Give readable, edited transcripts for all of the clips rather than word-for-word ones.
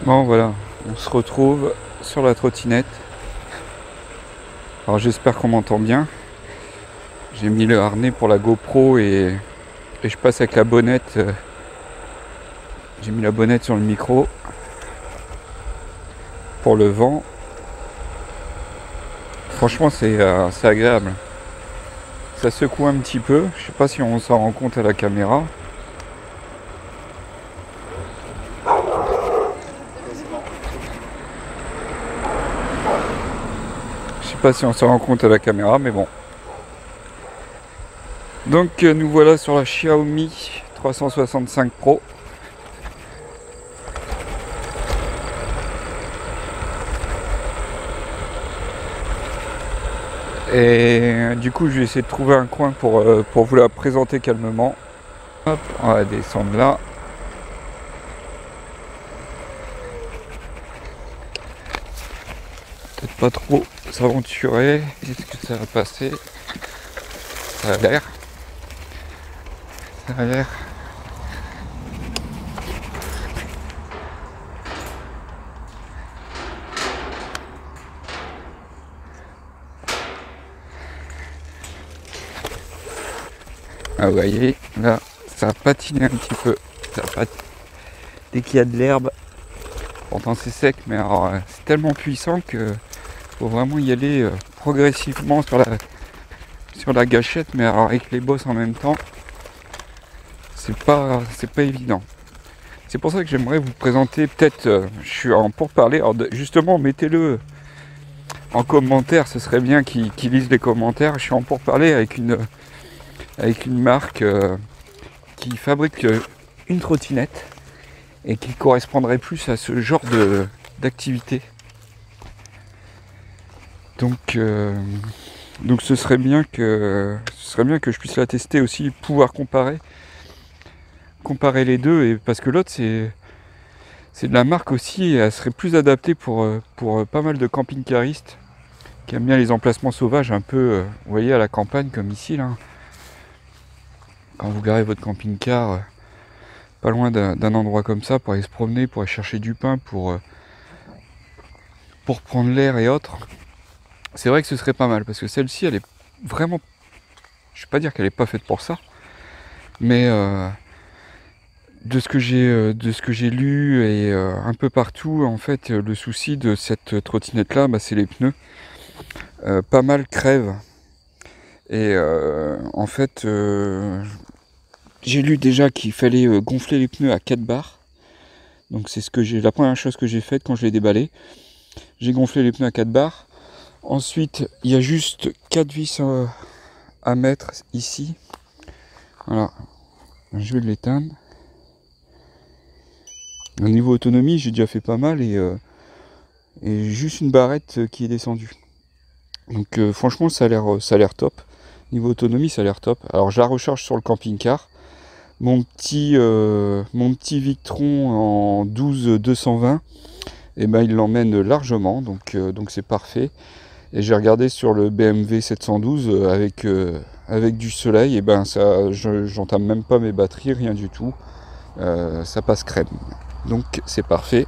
Bon voilà, on se retrouve sur la trottinette. Alors j'espère qu'on m'entend bien. J'ai mis le harnais pour la GoPro et je passe avec la bonnette. J'ai mis la bonnette sur le micro pour le vent. Franchement c'est agréable. Ça secoue un petit peu. Je sais pas si on s'en rend compte à la caméra. Je sais pas si on s'en rend compte à la caméra, mais bon. Donc nous voilà sur la Xiaomi 365 Pro. Et du coup je vais essayer de trouver un coin pour vous la présenter calmement. Hop, on va descendre là. Peut-être pas trop s'aventurer. Est-ce que ça va passer? Ça a l'air. Ça a l'air. Ah, vous voyez, là, ça a patiné un petit peu. Dès qu'il y a de l'herbe, pourtant c'est sec, mais alors c'est tellement puissant que faut vraiment y aller progressivement sur la gâchette, mais alors avec les bosses en même temps, c'est pas évident. C'est pour ça que j'aimerais vous présenter, peut-être, je suis en pourparler, alors justement mettez-le en commentaire, ce serait bien qu'ils lisent les commentaires. Je suis en pourparler avec une marque qui fabrique une trottinette et qui correspondrait plus à ce genre d'activité. Donc ce serait bien que je puisse la tester aussi, pouvoir comparer les deux, et parce que l'autre c'est de la marque aussi, et elle serait plus adaptée pour pas mal de camping-caristes qui aiment bien les emplacements sauvages, un peu, vous voyez, à la campagne comme ici là. Quand vous garez votre camping-car pas loin d'un endroit comme ça pour aller se promener, pour aller chercher du pain, pour prendre l'air et autres, c'est vrai que ce serait pas mal, parce que celle-ci elle est vraiment, je vais pas dire qu'elle est pas faite pour ça, mais de ce que j'ai lu et un peu partout, en fait, le souci de cette trottinette là, c'est les pneus. Pas mal crèvent. Et en fait, j'ai lu déjà qu'il fallait gonfler les pneus à 4 bars. Donc c'est la première chose que j'ai faite quand je l'ai déballé. J'ai gonflé les pneus à 4 bars. Ensuite, il y a juste 4 vis à mettre ici. Voilà. Je vais l'éteindre. Au niveau autonomie, j'ai déjà fait pas mal, et juste une barrette qui est descendue. Donc franchement, ça a l'air top. Niveau autonomie, ça a l'air top. Alors je la recharge sur le camping-car. Mon petit Victron en 12-220, et il l'emmène largement, donc c'est parfait. Et j'ai regardé sur le BMW 712 avec du soleil, et j'entame même pas mes batteries, rien du tout. Ça passe crème. Donc c'est parfait.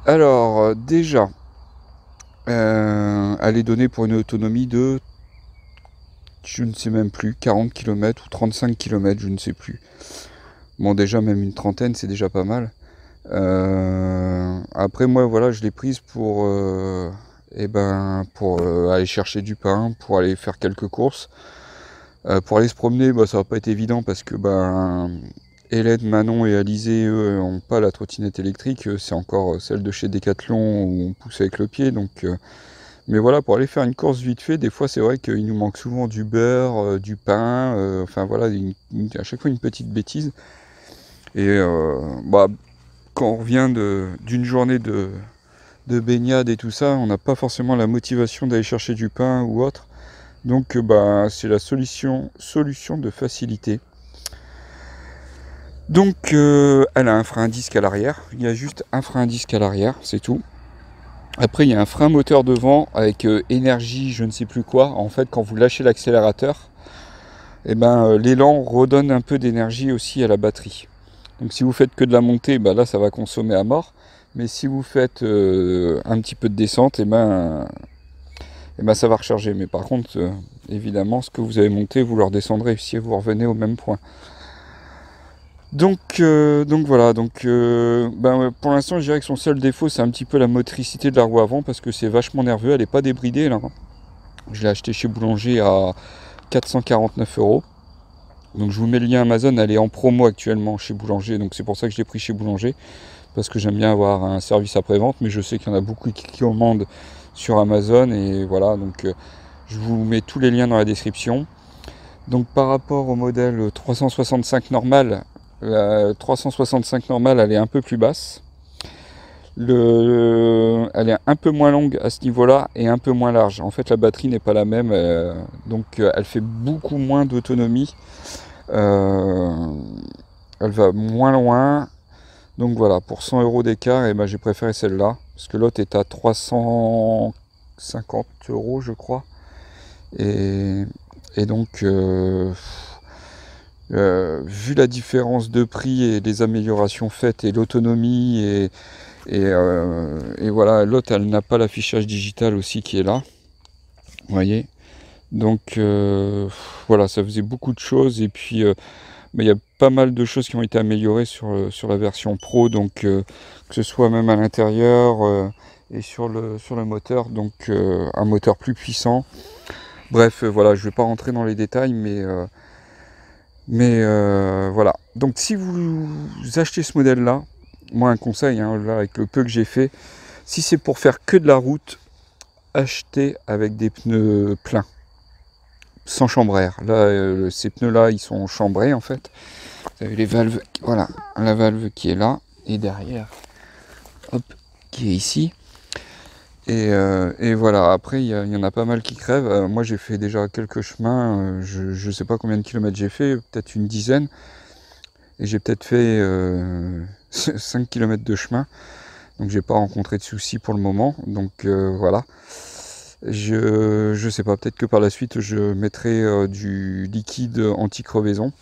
Alors déjà, elle est donnée pour une autonomie de, je ne sais même plus, 40 km ou 35 km, je ne sais plus. Bon, déjà même une trentaine, c'est déjà pas mal. Après moi, voilà, je l'ai prise pour aller chercher du pain, pour aller faire quelques courses. Pour aller se promener, ça va pas être évident, parce que Hélène, Manon et Alizé, eux, n'ont pas la trottinette électrique. C'est encore celle de chez Decathlon où on pousse avec le pied. Donc, mais voilà, pour aller faire une course vite fait, des fois c'est vrai qu'il nous manque souvent du beurre, du pain, enfin voilà, à chaque fois une petite bêtise. Et quand on revient d'une journée de baignade et tout ça, on n'a pas forcément la motivation d'aller chercher du pain ou autre. Donc c'est la solution de facilité. Donc elle a un frein à disque à l'arrière, il y a juste un frein à disque à l'arrière, c'est tout. Après il y a un frein moteur devant avec énergie, je ne sais plus quoi. En fait, quand vous lâchez l'accélérateur, l'élan redonne un peu d'énergie aussi à la batterie. Donc si vous faites que de la montée, bah là ça va consommer à mort. Mais si vous faites un petit peu de descente, et ben ça va recharger. Mais par contre, évidemment, ce que vous avez monté, vous le redescendrez si vous revenez au même point. Donc voilà, pour l'instant je dirais que son seul défaut c'est un petit peu la motricité de la roue avant parce que c'est vachement nerveux, elle n'est pas débridée là. Je l'ai acheté chez Boulanger à 449 €. Donc je vous mets le lien Amazon, elle est en promo actuellement chez Boulanger, donc c'est pour ça que je l'ai pris chez Boulanger, parce que j'aime bien avoir un service après-vente, mais je sais qu'il y en a beaucoup qui commandent sur Amazon, et voilà, donc je vous mets tous les liens dans la description. Donc par rapport au modèle 365 normal, la 365 normale elle est un peu plus basse. Elle est un peu moins longue à ce niveau-là et un peu moins large. En fait la batterie n'est pas la même, donc elle fait beaucoup moins d'autonomie. Elle va moins loin. Donc voilà, pour 100 € d'écart, et ben, j'ai préféré celle-là. Parce que l'autre est à 350 € je crois. Et donc vu la différence de prix et les améliorations faites et l'autonomie et voilà, l'autre elle n'a pas l'affichage digital aussi qui est là, vous voyez, donc voilà, ça faisait beaucoup de choses, et puis mais il y a pas mal de choses qui ont été améliorées sur la version Pro, donc que ce soit même à l'intérieur et sur le moteur, donc un moteur plus puissant. Bref, voilà, je ne vais pas rentrer dans les détails, mais voilà. Donc si vous achetez ce modèle-là, moi un conseil, hein, là, avec le peu que j'ai fait, si c'est pour faire que de la route, achetez avec des pneus pleins, sans chambre à air. Là, ces pneus-là, ils sont chambrés en fait. Vous avez les valves, voilà, la valve qui est là, et derrière, hop, qui est ici. Et voilà, après il y en a pas mal qui crèvent. Moi j'ai fait déjà quelques chemins, je sais pas combien de kilomètres j'ai fait, peut-être une dizaine. Et j'ai peut-être fait 5 km de chemin. Donc j'ai pas rencontré de soucis pour le moment. Donc voilà. Je sais pas, peut-être que par la suite je mettrai du liquide anti-crevaison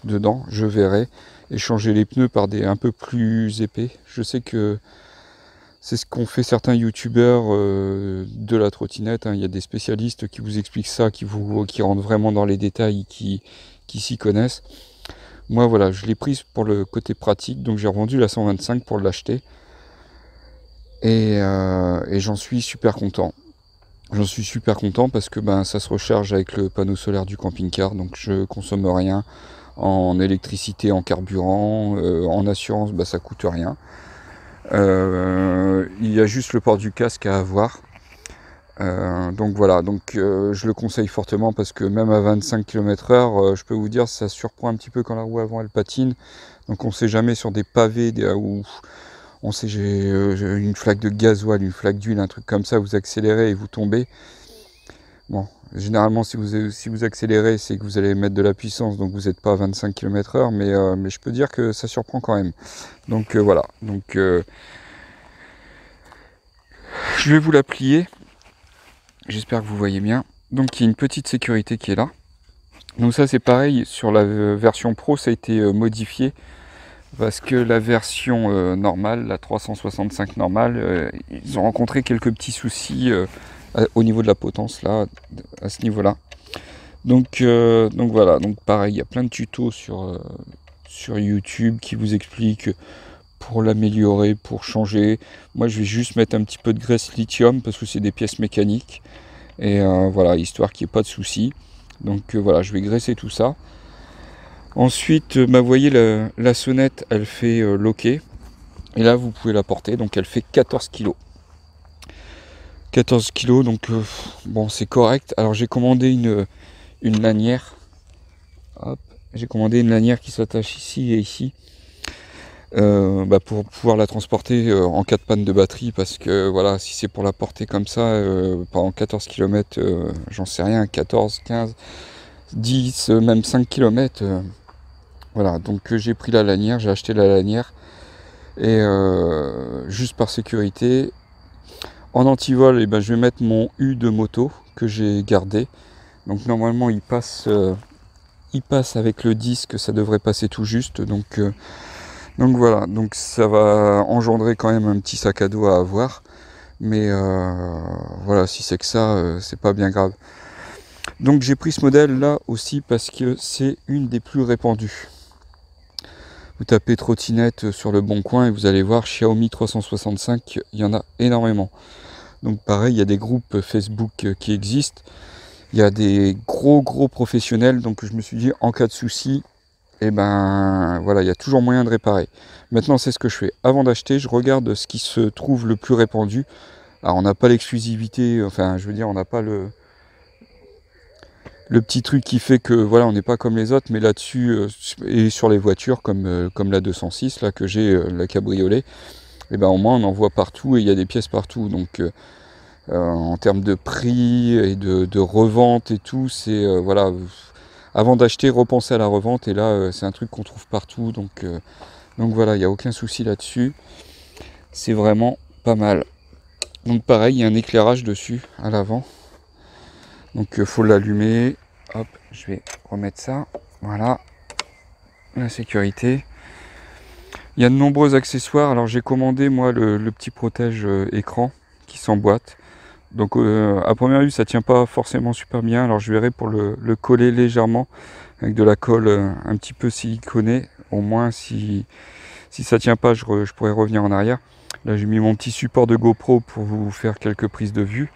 dedans, je verrai. Et changer les pneus par des un peu plus épais. Je sais que c'est ce qu'ont fait certains youtubeurs de la trottinette, hein. Il y a des spécialistes qui vous expliquent ça, qui rentrent vraiment dans les détails, qui s'y connaissent. Moi voilà, je l'ai prise pour le côté pratique, donc j'ai revendu la 125 pour l'acheter. Et j'en suis super content. J'en suis super content parce que ben, ça se recharge avec le panneau solaire du camping-car, donc je consomme rien en électricité, en carburant, en assurance, ben, ça coûte rien. Il y a juste le port du casque à avoir. Donc voilà, donc je le conseille fortement parce que même à 25 km/h, je peux vous dire, ça surprend un petit peu quand la roue avant elle patine. Donc on ne sait jamais sur des pavés où on sait j'ai une flaque de gasoil, une flaque d'huile, un truc comme ça, vous accélérez et vous tombez. Bon, généralement si vous accélérez, c'est que vous allez mettre de la puissance, donc vous n'êtes pas à 25 km/h, mais je peux dire que ça surprend quand même. Donc voilà, donc je vais vous la plier. J'espère que vous voyez bien. Donc il y a une petite sécurité qui est là. Donc ça c'est pareil, sur la version Pro ça a été modifié. Parce que la version normale, la 365 normale, ils ont rencontré quelques petits soucis au niveau de la potence là, à ce niveau-là. Donc voilà, donc pareil, il y a plein de tutos sur YouTube qui vous expliquent pour l'améliorer, pour changer. Moi je vais juste mettre un petit peu de graisse lithium parce que c'est des pièces mécaniques. Et voilà, histoire qu'il n'y ait pas de soucis. Donc voilà, je vais graisser tout ça. Ensuite, vous voyez la sonnette, elle fait loquer. Et là, vous pouvez la porter. Donc elle fait 14 kg. 14 kg, donc bon, c'est correct. Alors j'ai commandé une lanière. Hop, j'ai commandé une lanière qui s'attache ici et ici. Pour pouvoir la transporter en cas de panne de batterie, parce que voilà, si c'est pour la porter comme ça pendant 14 km, j'en sais rien, 14, 15, 10, même 5 km, voilà, donc j'ai pris la lanière, j'ai acheté la lanière, et juste par sécurité. En antivol, je vais mettre mon U de moto que j'ai gardé, donc normalement il passe avec le disque, ça devrait passer tout juste, donc Donc voilà, donc ça va engendrer quand même un petit sac à dos à avoir. Mais voilà, si c'est que ça, c'est pas bien grave. Donc j'ai pris ce modèle là aussi parce que c'est une des plus répandues. Vous tapez trottinette sur le bon coin et vous allez voir Xiaomi 365, il y en a énormément. Donc pareil, il y a des groupes Facebook qui existent. Il y a des gros professionnels, donc je me suis dit en cas de souci, et ben voilà, il y a toujours moyen de réparer. Maintenant c'est ce que je fais. Avant d'acheter, je regarde ce qui se trouve le plus répandu. Alors on n'a pas l'exclusivité, enfin je veux dire on n'a pas le petit truc qui fait que voilà on n'est pas comme les autres, mais là-dessus et sur les voitures comme la 206 là que j'ai, la cabriolet, et ben au moins on en voit partout et il y a des pièces partout. Donc en termes de prix et de revente et tout, c'est voilà, avant d'acheter, repenser à la revente, et là c'est un truc qu'on trouve partout, donc voilà, il n'y a aucun souci là-dessus, c'est vraiment pas mal. Donc pareil, il y a un éclairage dessus à l'avant, donc faut l'allumer. Hop, je vais remettre ça, voilà, la sécurité. Il y a de nombreux accessoires. Alors j'ai commandé moi le petit protège écran qui s'emboîte. Donc à première vue ça tient pas forcément super bien, alors je verrai pour le coller légèrement avec de la colle un petit peu siliconée, au moins si ça tient pas je pourrais revenir en arrière. Là j'ai mis mon petit support de GoPro pour vous faire quelques prises de vue.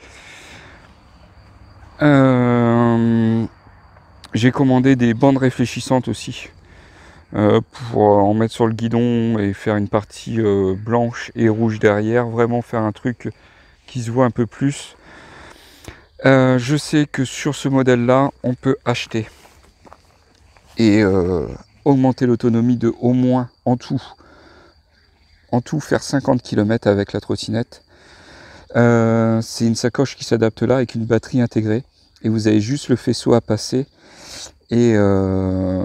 J'ai commandé des bandes réfléchissantes aussi pour en mettre sur le guidon et faire une partie blanche et rouge derrière, vraiment faire un truc qui se voit un peu plus. Je sais que sur ce modèle là on peut acheter et augmenter l'autonomie de au moins en tout faire 50 km avec la trottinette. C'est une sacoche qui s'adapte là avec une batterie intégrée et vous avez juste le faisceau à passer et à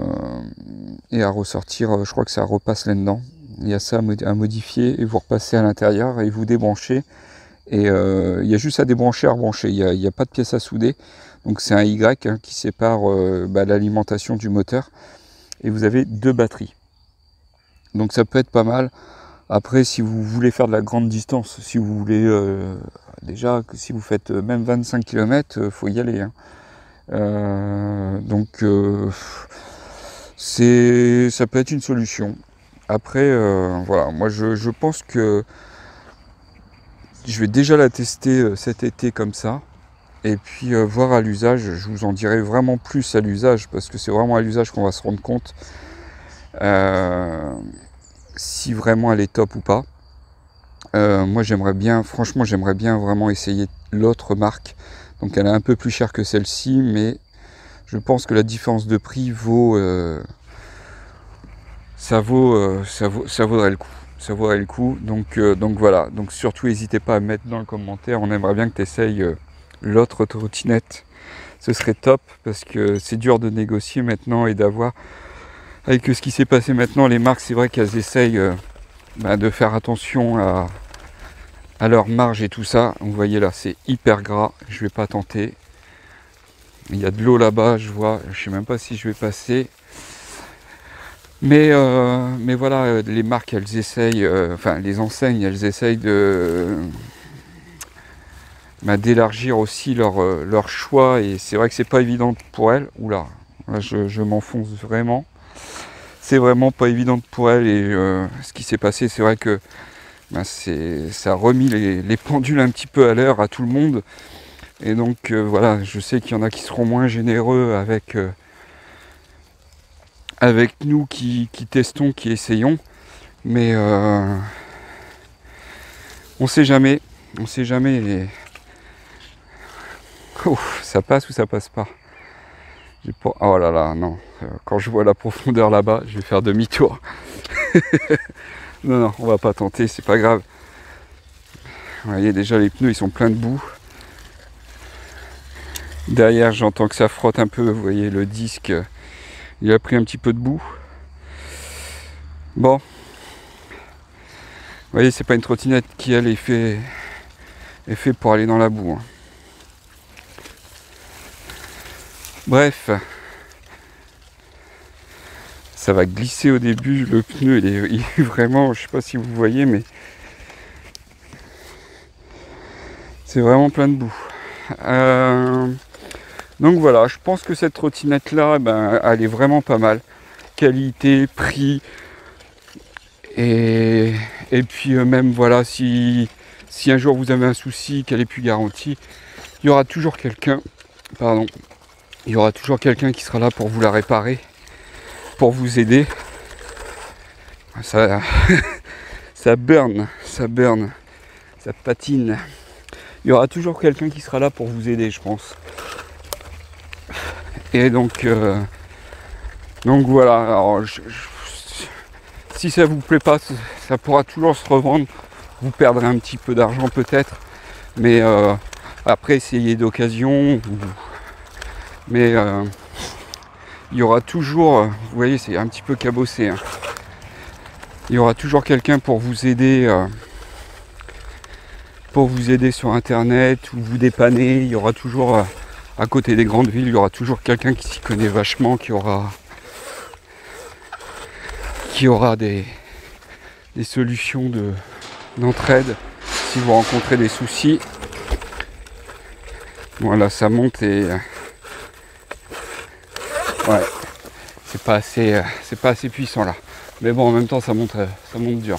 ressortir. Je crois que ça repasse là-dedans, il y a ça à modifier et vous repassez à l'intérieur et vous débranchez. Et il y a juste à débrancher, à rebrancher, il n'y a pas de pièce à souder. Donc c'est un Y qui sépare l'alimentation du moteur. Et vous avez 2 batteries. Donc ça peut être pas mal. Après si vous voulez faire de la grande distance, si vous voulez déjà, si vous faites même 25 km, faut y aller. Hein. Donc ça peut être une solution. Après voilà, moi je pense que je vais déjà la tester cet été comme ça, et puis voir à l'usage. Je vous en dirai vraiment plus à l'usage, parce que c'est vraiment à l'usage qu'on va se rendre compte si vraiment elle est top ou pas. Moi j'aimerais bien, franchement j'aimerais bien vraiment essayer l'autre marque. Donc elle est un peu plus chère que celle-ci, mais je pense que la différence de prix ça vaudrait le coup. Ça vaudrait le coup, donc voilà, donc surtout n'hésitez pas à mettre dans le commentaire, on aimerait bien que tu essayes l'autre trottinette, ce serait top, parce que c'est dur de négocier maintenant et d'avoir, avec ce qui s'est passé maintenant, les marques c'est vrai qu'elles essayent de faire attention à leur marge et tout ça. Vous voyez là c'est hyper gras, je vais pas tenter, il y a de l'eau là-bas, je vois, je sais même pas si je vais passer. Mais voilà, les marques, elles essayent, enfin les enseignes, elles essayent d'élargir aussi leur choix, et c'est vrai que c'est pas évident pour elles. Oula, là je m'enfonce vraiment. C'est vraiment pas évident pour elles, et ce qui s'est passé, c'est vrai que ça a remis les pendules un petit peu à l'heure à tout le monde. Et donc voilà, je sais qu'il y en a qui seront moins généreux avec nous qui testons, qui essayons, mais on sait jamais, et... Ouf, ça passe ou ça passe pas. Oh là là, non, quand je vois la profondeur là-bas, je vais faire demi-tour. Non, on va pas tenter, c'est pas grave. Vous voyez déjà les pneus, ils sont pleins de boue. Derrière, j'entends que ça frotte un peu, vous voyez le disque, il a pris un petit peu de boue. Bon, vous voyez, c'est pas une trottinette qui elle est fait pour aller dans la boue. Hein. Bref, ça va glisser au début. Le pneu il est vraiment, je sais pas si vous voyez, mais c'est vraiment plein de boue. Donc voilà, je pense que cette trottinette là, elle est vraiment pas mal. Qualité, prix, et puis même voilà, si un jour vous avez un souci, qu'elle est plus garantie, il y aura toujours quelqu'un, il y aura toujours quelqu'un qui sera là pour vous la réparer, pour vous aider. Ça, ça burn, ça patine. Il y aura toujours quelqu'un qui sera là pour vous aider, je pense. Et donc voilà. Alors, si ça vous plaît pas, ça pourra toujours se revendre. Vous perdrez un petit peu d'argent peut-être, mais après essayez d'occasion. Mais il y aura toujours, vous voyez, c'est un petit peu cabossé, hein. Il y aura toujours quelqu'un pour vous aider sur internet ou vous dépanner. Il y aura toujours, à côté des grandes villes, il y aura toujours quelqu'un qui s'y connaît vachement, qui aura des solutions d'entraide si vous rencontrez des soucis. Voilà, ça monte et ouais, c'est pas assez puissant là. Mais bon, en même temps, ça monte dur.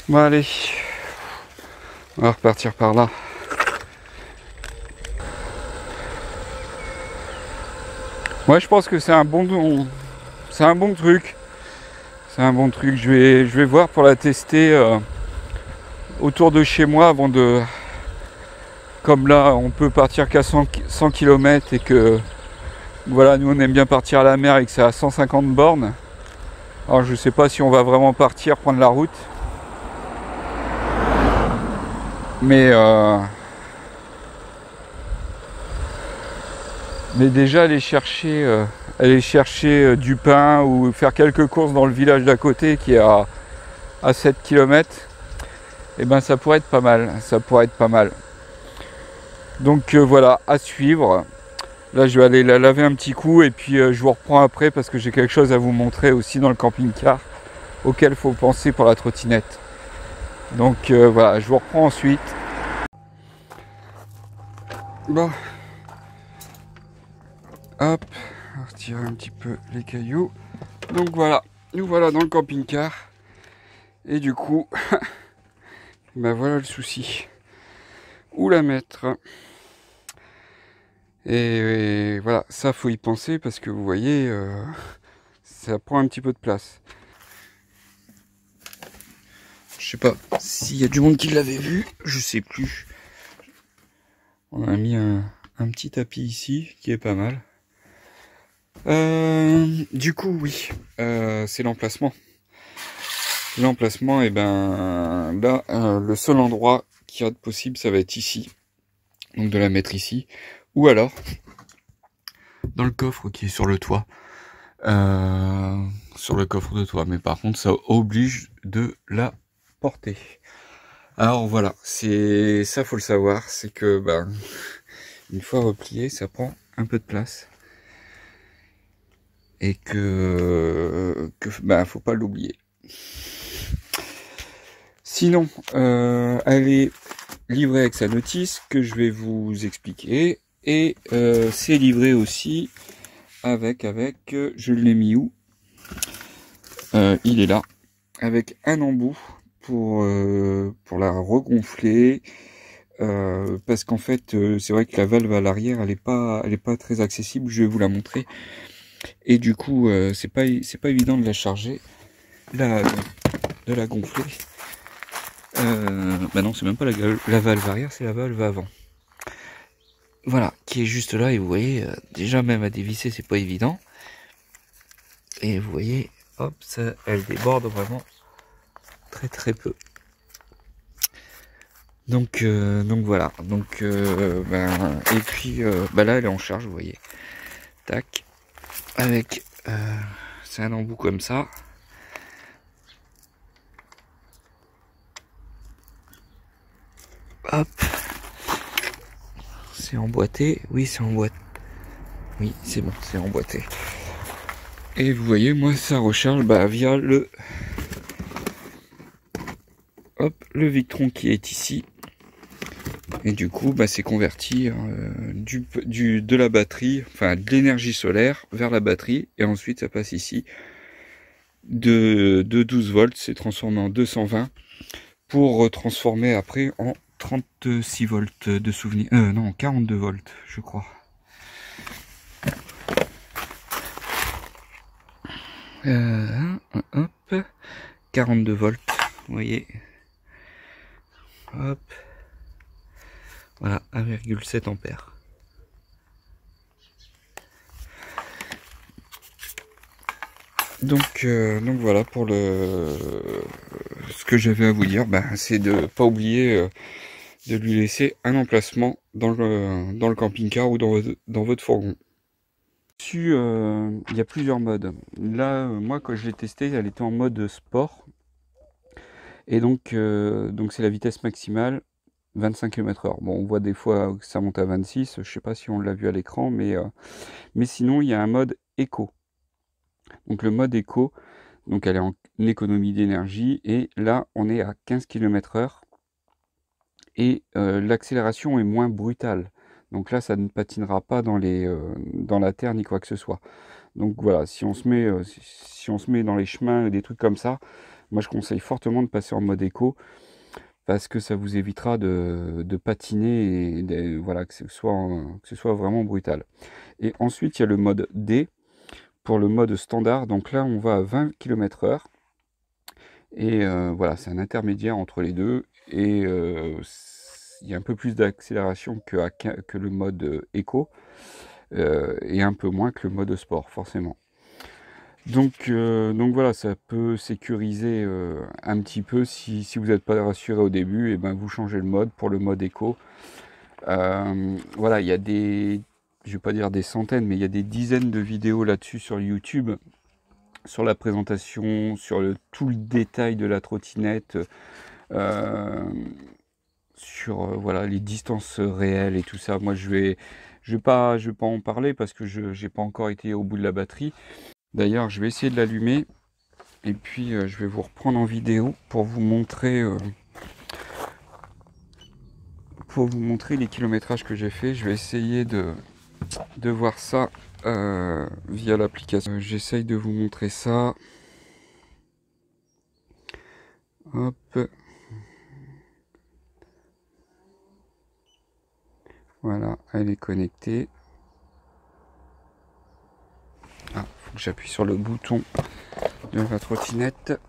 Bon, allez, on va repartir par là. Moi, je pense que c'est un bon truc. C'est un bon truc. Je vais voir pour la tester autour de chez moi avant de. Comme là, on peut partir qu'à 100 km et que voilà, nous on aime bien partir à la mer et que c'est à 150 bornes. Alors je sais pas si on va vraiment partir prendre la route. Mais déjà aller chercher du pain ou faire quelques courses dans le village d'à côté qui est à 7 km, et ben ça pourrait être pas mal. Donc voilà, à suivre. Là je vais aller la laver un petit coup et puis je vous reprends après parce que j'ai quelque chose à vous montrer aussi dans le camping-car auquel il faut penser pour la trottinette. Donc voilà, je vous reprends ensuite. Bon. Hop, on va retirer un petit peu les cailloux. Donc voilà, nous voilà dans le camping-car. Et du coup, ben voilà le souci. Où la mettre? Et voilà, ça faut y penser parce que vous voyez, ça prend un petit peu de place. Je sais pas s'il y a du monde qui l'avait vu, je sais plus. On a mis un petit tapis ici qui est pas mal. Du coup, oui, c'est l'emplacement. L'emplacement, et ben là, le seul endroit qui va être possible, ça va être ici. Donc de la mettre ici. Ou alors, dans le coffre qui est sur le toit. Sur le coffre de toit. Mais par contre, ça oblige de la porter. Alors voilà, c'est ça, faut le savoir. C'est que, ben, une fois replié, ça prend un peu de place. Et que ben, faut pas l'oublier. Sinon, elle est livrée avec sa notice que je vais vous expliquer. Et c'est livré aussi avec je l'ai mis où? Il est là, avec un embout pour la regonfler. Parce qu'en fait, c'est vrai que la valve à l'arrière, elle est pas très accessible. Je vais vous la montrer. Et du coup, c'est pas évident de la charger, de la gonfler. Bah non, c'est même pas la valve arrière, c'est la valve avant. Voilà, qui est juste là, et vous voyez, déjà même à dévisser, c'est pas évident. Et vous voyez, hop, ça, elle déborde vraiment très peu. Donc voilà, et puis là elle est en charge, vous voyez. Tac, avec, c'est un embout comme ça. Hop, c'est emboîté, oui c'est emboîté. Oui, c'est bon, c'est emboîté. Et vous voyez, moi, ça recharge via le Victron qui est ici. Et du coup, c'est converti de la batterie, enfin de l'énergie solaire vers la batterie. Et ensuite, ça passe ici de 12 volts, c'est transformé en 220 pour transformer après en 36 volts de souvenir. Non, 42 volts, je crois. Hop, 42 volts, vous voyez. Hop. Voilà, 1,7 ampères. Donc voilà pour ce que j'avais à vous dire, c'est de pas oublier de lui laisser un emplacement dans le camping-car ou dans votre fourgon. Dessus, il y a plusieurs modes. Là, moi, quand je l'ai testé, elle était en mode sport. Et donc c'est la vitesse maximale, 25 km/h. Bon, on voit des fois que ça monte à 26, je sais pas si on l'a vu à l'écran, mais sinon, il y a un mode éco. Donc le mode éco, donc elle est en économie d'énergie, et là, on est à 15 km/h. Et l'accélération est moins brutale. Donc là, ça ne patinera pas dans la terre ni quoi que ce soit. Donc voilà, si on se met dans les chemins et des trucs comme ça, moi je conseille fortement de passer en mode éco parce que ça vous évitera de patiner et voilà, que ce soit vraiment brutal. Et ensuite, il y a le mode D pour le mode standard. Donc là, on va à 20 km/h. Et voilà, c'est un intermédiaire entre les deux. Et il y a un peu plus d'accélération que le mode éco. Et un peu moins que le mode sport, forcément. Donc voilà, ça peut sécuriser un petit peu si vous n'êtes pas rassuré au début, et vous changez le mode pour le mode éco. Voilà, il y a je vais pas dire des centaines, mais il y a des dizaines de vidéos là-dessus sur YouTube, sur la présentation, sur tout le détail de la trottinette, sur voilà, les distances réelles et tout ça. Moi, je vais pas en parler parce que je n'ai pas encore été au bout de la batterie. D'ailleurs, je vais essayer de l'allumer et puis je vais vous reprendre en vidéo pour vous montrer les kilométrages que j'ai fait. Je vais essayer de voir ça via l'application. J'essaye de vous montrer ça. Hop. Voilà, elle est connectée. Ah, faut que j'appuie sur le bouton de la trottinette.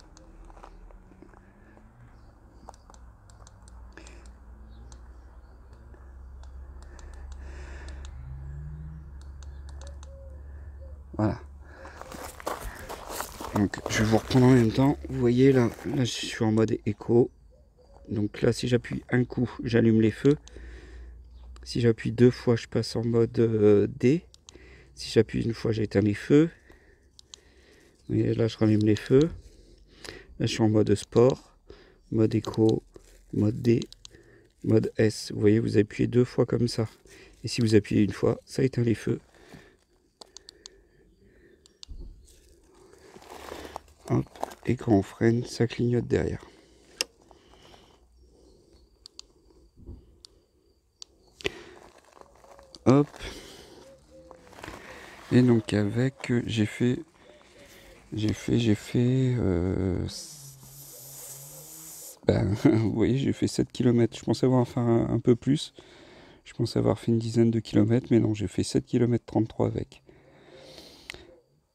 Voilà. Donc je vais vous reprendre en même temps. Vous voyez là je suis en mode éco. Donc là, si j'appuie un coup, j'allume les feux. Si j'appuie deux fois, je passe en mode D. Si j'appuie une fois, j'éteins les feux. Et là, je rallume les feux. Là, je suis en mode sport, mode éco, mode D, mode S. Vous voyez, vous appuyez deux fois comme ça. Et si vous appuyez une fois, ça éteint les feux. Hop. Et quand on freine, ça clignote derrière. Hop. Et donc avec, j'ai fait vous voyez, j'ai fait 7 km. Je pensais avoir fait un peu plus. Je pensais avoir fait une dizaine de kilomètres, mais non, j'ai fait 7 km 33 avec.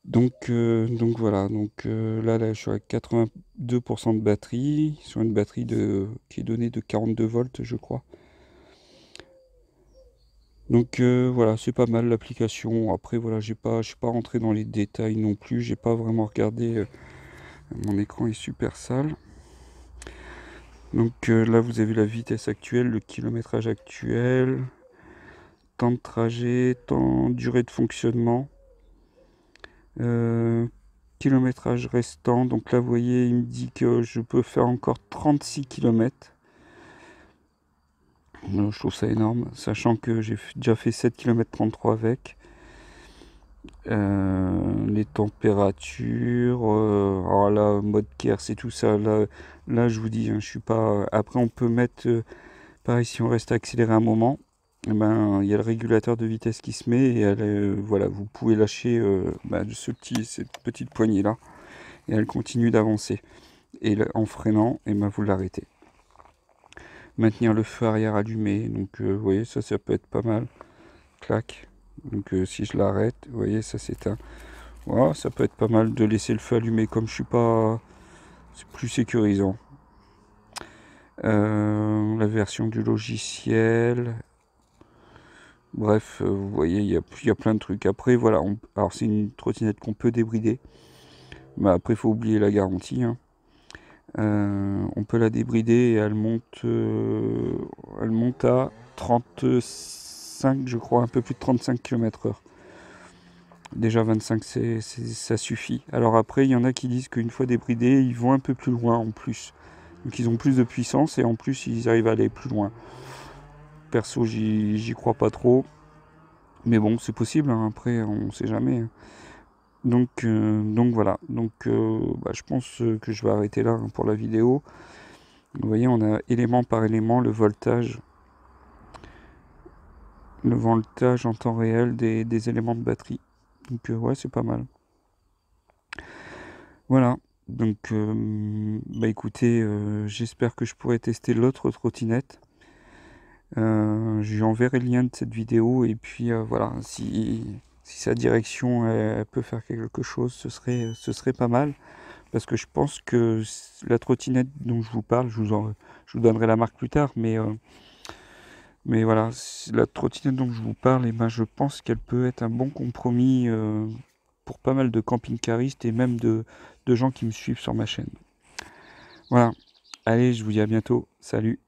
Donc voilà, là je suis à 82% de batterie, sur une batterie qui est donnée de 42 volts, je crois. Donc voilà, c'est pas mal l'application. Après voilà, je suis pas rentré dans les détails non plus, j'ai pas vraiment regardé. Mon écran est super sale. Donc là vous avez la vitesse actuelle, le kilométrage actuel, temps de trajet, durée de fonctionnement, kilométrage restant. Donc là vous voyez, il me dit que je peux faire encore 36 km. Je trouve ça énorme, sachant que j'ai déjà fait 7 km 33 avec. Les températures, alors là, mode Kers c'est tout ça. Là, je vous dis, hein, je suis pas. Après, on peut mettre, pareil, si on reste accéléré un moment, eh ben, il y a le régulateur de vitesse qui se met et voilà, vous pouvez lâcher cette petite poignée là et elle continue d'avancer. Et là, en freinant, et ben, vous l'arrêtez. Maintenir le feu arrière allumé, donc vous voyez, ça peut être pas mal. Clac. Donc si je l'arrête, vous voyez, ça s'éteint. Voilà, ça peut être pas mal de laisser le feu allumé comme je suis pas. C'est plus sécurisant. La version du logiciel. Bref, vous voyez, il y a plein de trucs. Après, voilà. Alors, c'est une trottinette qu'on peut débrider. Mais après, il faut oublier la garantie, hein. On peut la débrider et elle monte à 35, je crois, un peu plus de 35 km/h. Déjà 25, ça suffit. Alors après, il y en a qui disent qu'une fois débridés, ils vont un peu plus loin en plus. Donc ils ont plus de puissance et en plus ils arrivent à aller plus loin. Perso, j'y crois pas trop. Mais bon, c'est possible, hein. Après, on sait jamais, hein. Donc voilà. Je pense que je vais arrêter là, hein, pour la vidéo. Vous voyez, on a élément par élément le voltage en temps réel des éléments de batterie. Donc ouais, c'est pas mal. Voilà. Donc écoutez, j'espère que je pourrai tester l'autre trottinette. Je lui enverrai le lien de cette vidéo et puis voilà, si sa direction elle peut faire quelque chose, ce serait pas mal. Parce que je pense que la trottinette dont je vous parle, je vous donnerai la marque plus tard, mais voilà, la trottinette dont je vous parle, et ben, je pense qu'elle peut être un bon compromis pour pas mal de camping-caristes et même de gens qui me suivent sur ma chaîne. Voilà, allez, je vous dis à bientôt, salut!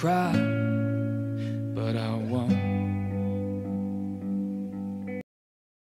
cry.